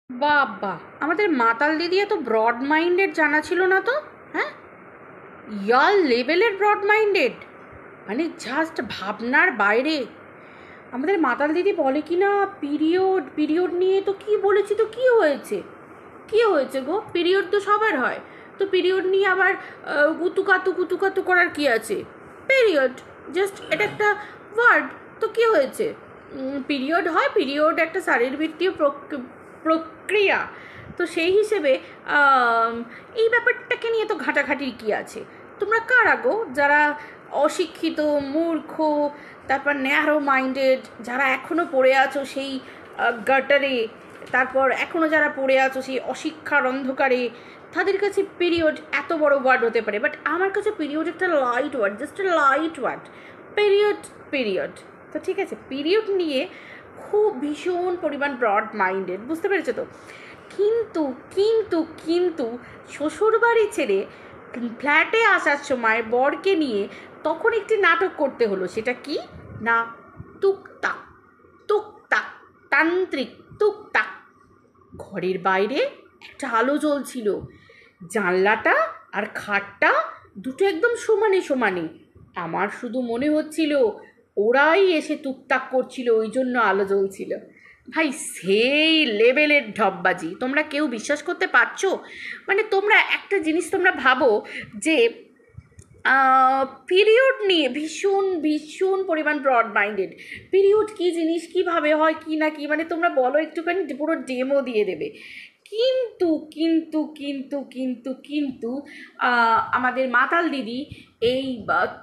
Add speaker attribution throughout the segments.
Speaker 1: বাবা, আমাদের মাতাল দিদি এত ব্রড মাইন্ডেড জানা ছিল না তো। হ্যাঁ, ইয়ার লেভেলের ব্রড মাইন্ডেড, মানে জাস্ট ভাবনার বাইরে। আমাদের মাতাল দিদি বলে কি না পিরিয়ড পিরিয়ড নিয়ে, তো কি বলেছি, তো কি হয়েছে, কি হয়েছে গো, পিরিয়ড তো সবার হয়, তো পিরিয়ড নিয়ে আবার গুতুকাতু কুতুকাতু করার কি আছে? পিরিয়ড জাস্ট এটা একটা ওয়ার্ড, তো কি হয়েছে? পিরিয়ড হয়, পিরিয়ড একটা শারীরবৃত্তীয় প্রক্রিয়া, তো সেই হিসেবে এই ব্যাপারটাকে নিয়ে তো ঘাটাঘাটির কি আছে? তোমরা কারা গো যারা অশিক্ষিত, মূর্খ, তারপর ন্যারো মাইন্ডেড, যারা এখনও পড়ে আছো সেই গাটারে, তারপর এখনও যারা পড়ে আছো সেই অশিক্ষার অন্ধকারে, তাদের কাছে পিরিয়ড এত বড় ওয়ার্ড হতে পারে, বাট আমার কাছে পিরিয়ড একটা light word, just light word. Period, period. তো ঠিক আছে, পিরিয়ড নিয়ে খুব ভীষণ পরিমাণ ব্রড মাইন্ডেড, বুঝতে পেরেছো তো? কিন্তু কিন্তু কিন্তু শ্বশুরবাড়ি ছেড়ে ফ্ল্যাটে আসার সময় বরকে নিয়ে তখন একটি নাটক করতে হলো। সেটা কি না, টুকটাক, টুকটাক, তান্ত্রিক টুকটাক। ঘরের বাইরে একটা আলো জ্বলছিল, জানলাটা আর খাটটা দুটো একদম সমানে সমানে। আমার শুধু মনে হচ্ছিল ওরাই এসে টুকটাক করছিল, ওই জন্য আলো জ্বলছিল। ভাই, সেই লেভেলের ঢপবাজি, তোমরা কেউ বিশ্বাস করতে পারছো? মানে তোমরা একটা জিনিস তোমরা ভাবো যে পিরিয়ড নিয়ে ভীষণ ভীষণ পরিমাণ ব্রড মাইন্ডেড। পিরিয়ড কী জিনিস, কীভাবে হয়, কী না কী, মানে তোমরা বলো একটুখানি, পুরো ডেমো দিয়ে দেবে। কিন্তু কিন্তু কিন্তু কিন্তু কিন্তু আমাদের মাতাল দিদি এই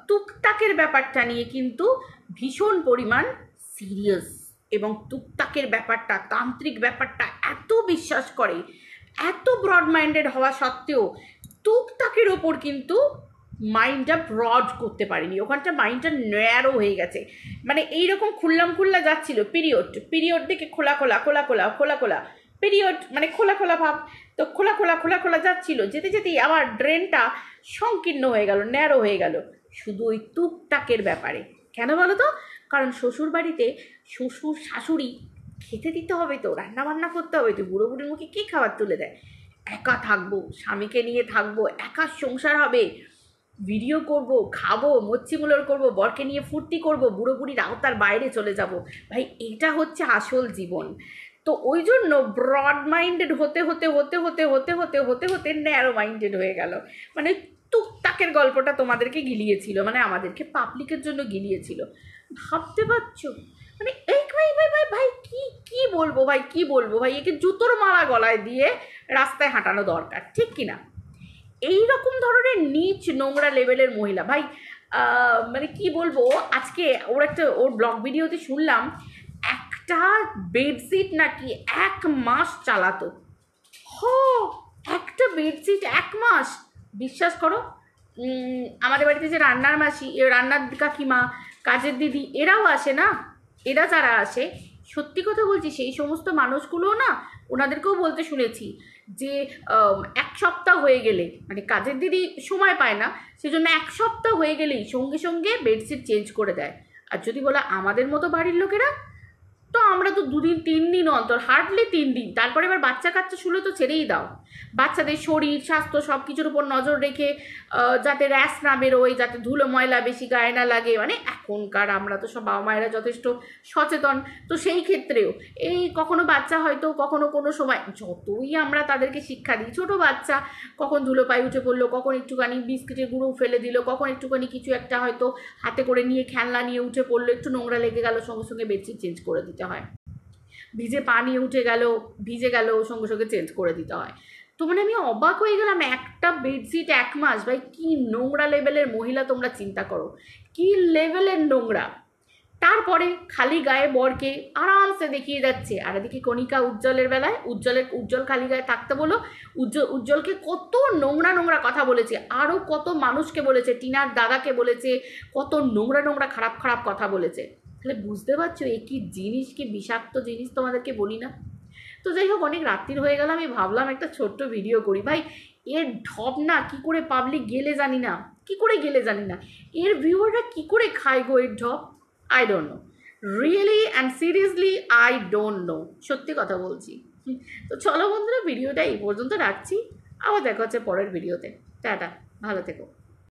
Speaker 1: টুকটাকের ব্যাপারটা নিয়ে কিন্তু ভীষণ পরিমাণ সিরিয়াস, এবং টুকটাকের ব্যাপারটা, তান্ত্রিক ব্যাপারটা এত বিশ্বাস করে, এত ব্রড মাইন্ডেড হওয়া সত্ত্বেও টুকটাকের ওপর কিন্তু মাইন্ডটা ব্রড করতে পারিনি, ওখানটা মাইন্ডটা ন্যারো হয়ে গেছে। মানে এইরকম খুললাম খুল্লা যাচ্ছিল, পিরিয়ড পিরিয়ড দেখে খোলা খোলা খোলা খোলা খোলা খোলা, পিরিয়ড মানে খোলা খোলা ভাব, তো খোলা খোলা খোলা খোলা যাচ্ছিল, যেতে যেতেই আবার ড্রেনটা সংকীর্ণ হয়ে গেল, ন্যারো হয়ে গেল, শুধু ওই টুকটাকের ব্যাপারে। কেন বলো তো? কারণ শ্বশুর বাড়িতে শ্বশুর শাশুড়ি খেতে দিতে হবে, তো রান্না বান্না করতে হবে, তো বুড়ো বুড়ির মুখে কী খাবার তুলে দেয়? একা থাকবো, স্বামীকে নিয়ে থাকবো, একা সংসার হবে, ভিডিও করব, খাবো, মচ্ছিমুলোর করব, বরকে নিয়ে ফুর্তি করব, বুড়ো বুড়ির আওতার বাইরে চলে যাব। ভাই, এটা হচ্ছে আসল জীবন। তো ওই জন্য ব্রড মাইন্ডেড হতে হতে হতে হতে হতে হতে হতে হতে ন্যারো মাইন্ডেড হয়ে গেল। মানে টুকটাকের গল্পটা তোমাদেরকে গিলিয়েছিল, মানে আমাদেরকে পাবলিকের জন্য গিলিয়েছিল। ভাবতে পারছো? মানে এই ভাই ভাই ভাই ভাই কি কি বলবো ভাই, কি বলবো ভাই, একে জুতোর মালা গলায় দিয়ে রাস্তায় হাঁটানো দরকার, ঠিক কিনা? এই রকম ধরনের নিচ নোংরা লেভেলের মহিলা ভাই, মানে কি বলবো, আজকে ওর ব্লগ ভিডিওতে শুনলাম একটা বেডশিট নাকি 1 মাস চালাতো। হ, একটা বেডশিট 1 মাস! বিশ্বাস করো, আমাদের বাড়িতে যে রান্নার মাসি, রান্নার কাকিমা, কাজের দিদি, এরাও আসে না, এরা যারা আসে, সত্যি কথা বলছি, সেই সমস্ত মানুষগুলোও না, ওনাদেরকেও বলতে শুনেছি যে 1 সপ্তাহ হয়ে গেলে, মানে কাজের দিদি সময় পায় না, সেজন্য 1 সপ্তাহ হয়ে গেলেই সঙ্গে সঙ্গে বেডশিট চেঞ্জ করে দেয়। আর যদি বলা আমাদের মতো বাড়ির লোকেরা, তো আমরা তো 2 দিন 3 দিন অন্তর, হার্ডলি 3 দিন। তারপরে এবার বাচ্চা কাচ্চা শুলে তো ছেড়েই দাও, বাচ্চাদের শরীর স্বাস্থ্য সব কিছুর উপর নজর রেখে যাতে র্যাশ না বেরোয়, যাতে ধুলো ময়লা বেশি গায়ে না লাগে, মানে এখনকার আমরা তো সব বাবা মায়েরা যথেষ্ট সচেতন। তো সেই ক্ষেত্রেও এই কখনো বাচ্চা হয়তো কখনো কোনো সময়, যতই আমরা তাদেরকে শিক্ষা দিই, ছোটো বাচ্চা কখন ধুলো পায়ে উঠে পড়লো, কখন একটুখানি বিস্কিটের গুঁড়ো ফেলে দিল, কখন একটুখানি কিছু একটা হয়তো হাতে করে নিয়ে খেলনা নিয়ে উঠে পড়লো, একটু নোংরা লেগে গেল, সঙ্গে সঙ্গে বেডশিট চেঞ্জ করে দিতে হয়। ভিজে পানি উঠে গেল, ভিজে গেল, সঙ্গে সঙ্গে চেঞ্জ করে দিতে হয়। তো মানে আমি অবাক হয়ে গেলাম, একটা বেডশিট 1 মাস! ভাই, কি নোংরা লেভেলের মহিলা তোমরা চিন্তা করো, কি লেভেলের নোংরা। তারপরে খালি গায়ে বরকে আরামসে দেখিয়ে যাচ্ছে, আর এদিকে কণিকা উজ্জ্বলের বেলায় উজ্জ্বল খালি গায়ে থাকতে বলো, উজ্জ্বলকে কত নোংরা নোংরা কথা বলেছে, আরও কত মানুষকে বলেছে, টিনার দাদাকে বলেছে, কত নোংরা নোংরা খারাপ খারাপ কথা বলেছে। তাহলে বুঝতে পারছো এ কী জিনিস, কি বিষাক্ত জিনিস, তোমাদেরকে বলি না? তো যাই হোক, অনেক রাত্রির হয়ে গেল, আমি ভাবলাম একটা ছোট্ট ভিডিও করি। ভাই, এর ঢপ না কী করে পাবলিক গেলে জানি না, কী করে গেলে জানি না, এর ভিউয়াররা কী করে খায় গো এর ঢপ? I don't know, really and seriously I don't know, সত্যি কথা বলছি। তো চলো বন্ধুরা, ভিডিওটা এই পর্যন্ত রাখছি, আবার দেখা হচ্ছে পরের ভিডিওতে। টাটা, ভালো থেকো।